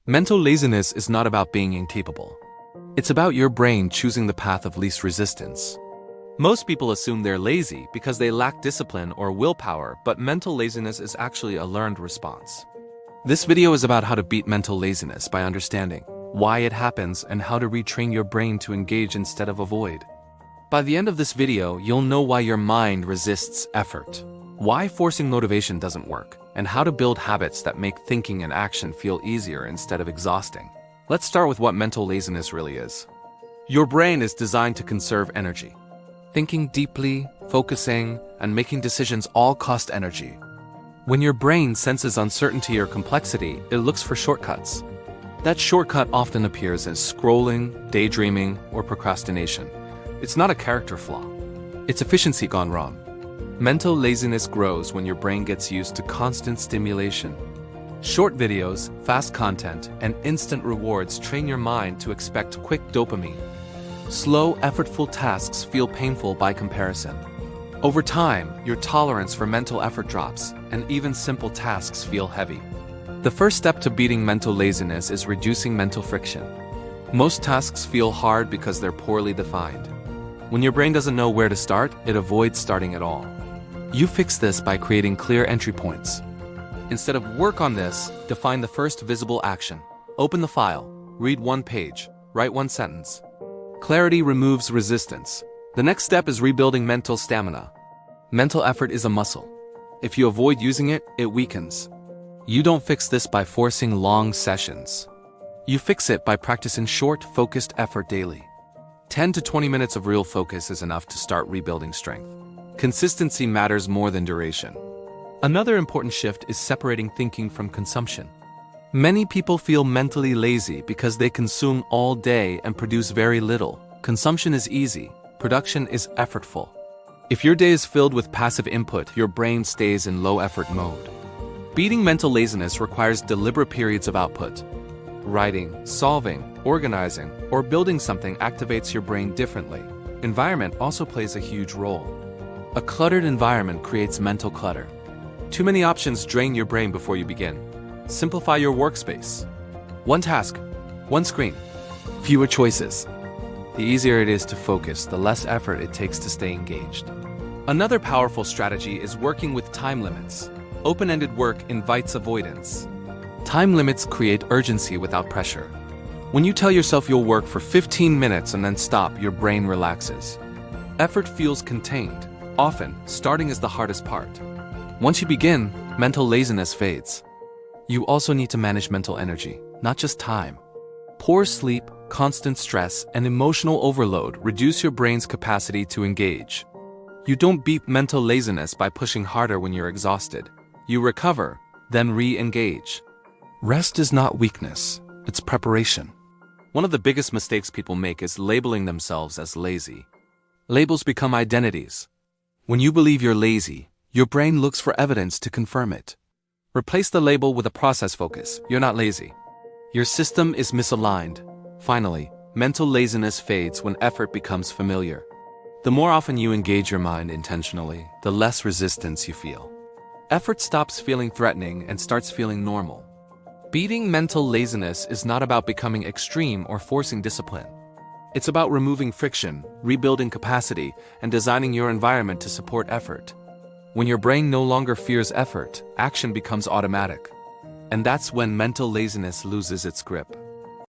Mental laziness is not about being incapable. It's about your brain choosing the path of least resistance. Most people assume they're lazy because they lack discipline or willpower, but mental laziness is actually a learned response. This video is about how to beat mental laziness by understanding why it happens and how to retrain your brain to engage instead of avoid. By the end of this video, you'll know why your mind resists effort, why forcing motivation doesn't work, and how to build habits that make thinking and action feel easier instead of exhausting. Let's start with what mental laziness really is. Your brain is designed to conserve energy. Thinking deeply, focusing, and making decisions all cost energy. When your brain senses uncertainty or complexity, it looks for shortcuts. That shortcut often appears as scrolling, daydreaming, or procrastination. It's not a character flaw. It's efficiency gone wrong. Mental laziness grows when your brain gets used to constant stimulation. Short videos, fast content, and instant rewards train your mind to expect quick dopamine. Slow, effortful tasks feel painful by comparison. Over time, your tolerance for mental effort drops, and even simple tasks feel heavy. The first step to beating mental laziness is reducing mental friction. Most tasks feel hard because they're poorly defined. When your brain doesn't know where to start, it avoids starting at all. You fix this by creating clear entry points. Instead of work on this, define the first visible action. Open the file, read one page, write one sentence. Clarity removes resistance. The next step is rebuilding mental stamina. Mental effort is a muscle. If you avoid using it, it weakens. You don't fix this by forcing long sessions. You fix it by practicing short, focused effort daily. 10 to 20 minutes of real focus is enough to start rebuilding strength. Consistency matters more than duration. Another important shift is separating thinking from consumption. Many people feel mentally lazy because they consume all day and produce very little. Consumption is easy, production is effortful. If your day is filled with passive input, your brain stays in low-effort mode. Beating mental laziness requires deliberate periods of output. Writing, solving, organizing, or building something activates your brain differently. Environment also plays a huge role. A cluttered environment creates mental clutter. Too many options drain your brain before you begin. Simplify your workspace. One task, one screen, fewer choices. The easier it is to focus, the less effort it takes to stay engaged. Another powerful strategy is working with time limits. Open-ended work invites avoidance. Time limits create urgency without pressure. When you tell yourself you'll work for 15 minutes and then stop, your brain relaxes. Effort feels contained. Often, starting is the hardest part. Once you begin, mental laziness fades. You also need to manage mental energy, not just time. Poor sleep, constant stress, and emotional overload reduce your brain's capacity to engage. You don't beat mental laziness by pushing harder when you're exhausted. You recover, then re-engage. Rest is not weakness, it's preparation. One of the biggest mistakes people make is labeling themselves as lazy. Labels become identities. When you believe you're lazy, your brain looks for evidence to confirm it. Replace the label with a process focus. You're not lazy. Your system is misaligned. Finally, mental laziness fades when effort becomes familiar. The more often you engage your mind intentionally, the less resistance you feel. Effort stops feeling threatening and starts feeling normal. Beating mental laziness is not about becoming extreme or forcing discipline. It's about removing friction, rebuilding capacity, and designing your environment to support effort. When your brain no longer fears effort, action becomes automatic. And that's when mental laziness loses its grip.